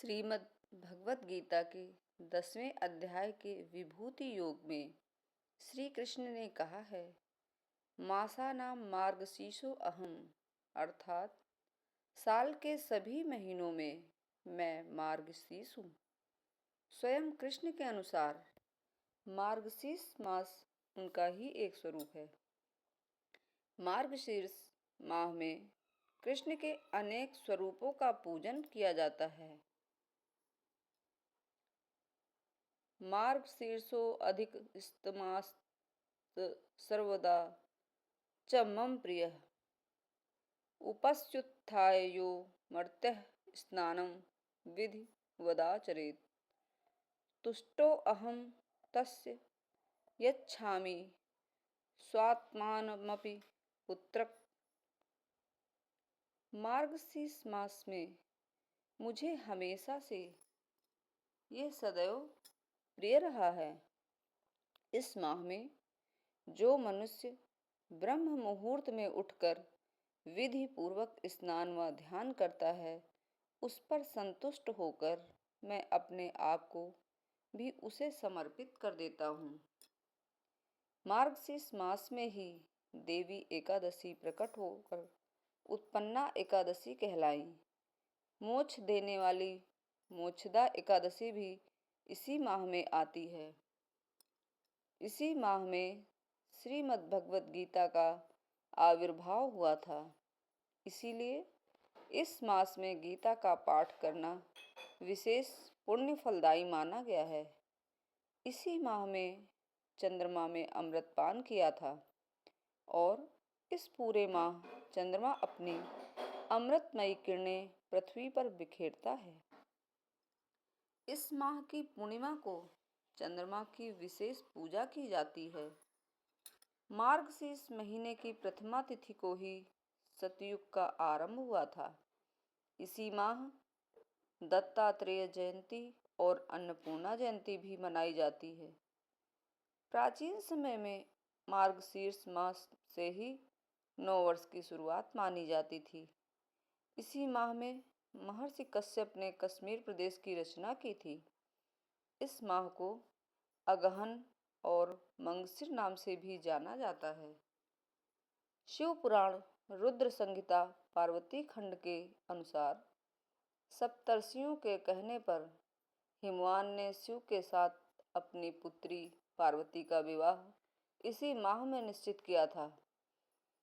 श्रीमद् भगवत गीता के 10वें अध्याय के विभूति योग में श्री कृष्ण ने कहा है, मासानां मार्गशीर्षो अहम्, अर्थात साल के सभी महीनों में मैं मार्गशीर्ष हूँ। स्वयं कृष्ण के अनुसार मार्गशीर्ष मास उनका ही एक स्वरूप है। मार्गशीर्ष माह में कृष्ण के अनेक स्वरूपों का पूजन किया जाता है। मार्गशीर्षो अधिक स्तमास्त सर्वदा च मम प्रियः, उपस्युत्थाय यो मर्त्यः स्नानं विधि वदाचरेत्, तुष्टो अहं तस्य यच्छामि स्वात्मानमपि पुत्रक। मार्गशीर्ष मास में मुझे हमेशा से यह सदैव प्रिय रहा है। इस माह में जो मनुष्य ब्रह्म मुहूर्त में उठकर विधि पूर्वक स्नान व ध्यान करता है, उस पर संतुष्ट होकर मैं अपने आप को भी उसे समर्पित कर देता हूँ। मार्गशीर्ष मास में ही देवी एकादशी प्रकट होकर उत्पन्ना एकादशी कहलाई। मोक्ष देने वाली मोक्षदा एकादशी भी इसी माह में आती है। इसी माह में श्रीमद् भगवत गीता का आविर्भाव हुआ था। इसीलिए इस मास में गीता का पाठ करना विशेष पुण्य फलदायी माना गया है। इसी माह में चंद्रमा में अमृतपान किया था और इस पूरे माह चंद्रमा अपनी अमृतमयी किरणें पृथ्वी पर बिखेरता है। इस माह की पूर्णिमा को चंद्रमा की विशेष पूजा की जाती है। मार्गशीर्ष महीने की प्रथमा तिथि को ही सतयुग का आरंभ हुआ था। इसी माह दत्तात्रेय जयंती और अन्नपूर्णा जयंती भी मनाई जाती है। प्राचीन समय में मार्गशीर्ष मास से ही नववर्ष की शुरुआत मानी जाती थी। इसी माह में महर्षि कश्यप ने कश्मीर प्रदेश की रचना की थी। इस माह को अगहन और मंगसिर नाम से भी जाना जाता है। शिव पुराण रुद्र संहिता पार्वती खंड के अनुसार सप्तर्षियों के कहने पर हिमवान ने शिव के साथ अपनी पुत्री पार्वती का विवाह इसी माह में निश्चित किया था।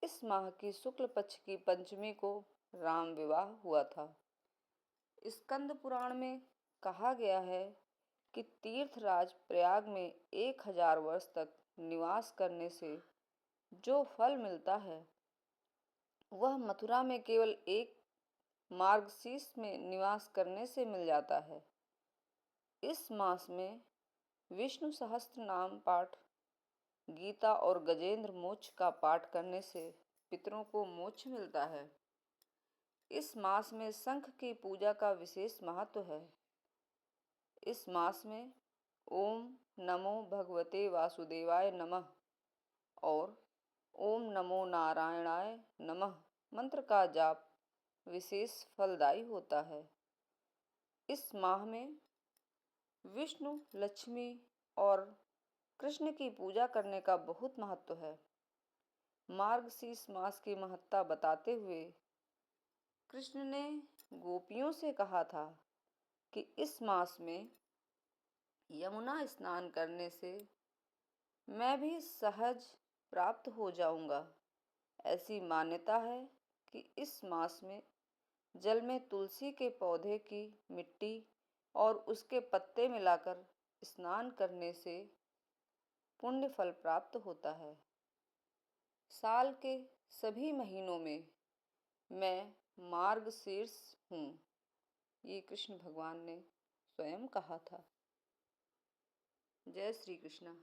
इस माह की शुक्ल पक्ष की पंचमी को राम विवाह हुआ था। स्कंद पुराण में कहा गया है कि तीर्थराज प्रयाग में 1000 वर्ष तक निवास करने से जो फल मिलता है, वह मथुरा में केवल एक मार्गशीर्ष में निवास करने से मिल जाता है। इस मास में विष्णु सहस्त्र नाम पाठ, गीता और गजेंद्र मोक्ष का पाठ करने से पितरों को मोक्ष मिलता है। इस मास में शंख की पूजा का विशेष महत्व है। इस मास में ओम नमो भगवते वासुदेवाय नमः और ओम नमो नारायणाय नमः मंत्र का जाप विशेष फलदायी होता है। इस माह में विष्णु, लक्ष्मी और कृष्ण की पूजा करने का बहुत महत्व है। मार्गशीर्ष मास की महत्ता बताते हुए कृष्ण ने गोपियों से कहा था कि इस मास में यमुना स्नान करने से मैं भी सहज प्राप्त हो जाऊंगा। ऐसी मान्यता है कि इस मास में जल में तुलसी के पौधे की मिट्टी और उसके पत्ते मिलाकर स्नान करने से पुण्य फल प्राप्त होता है। साल के सभी महीनों में मैं मार्गशीर्ष हूँ, ये कृष्ण भगवान ने स्वयं कहा था। जय श्री कृष्ण।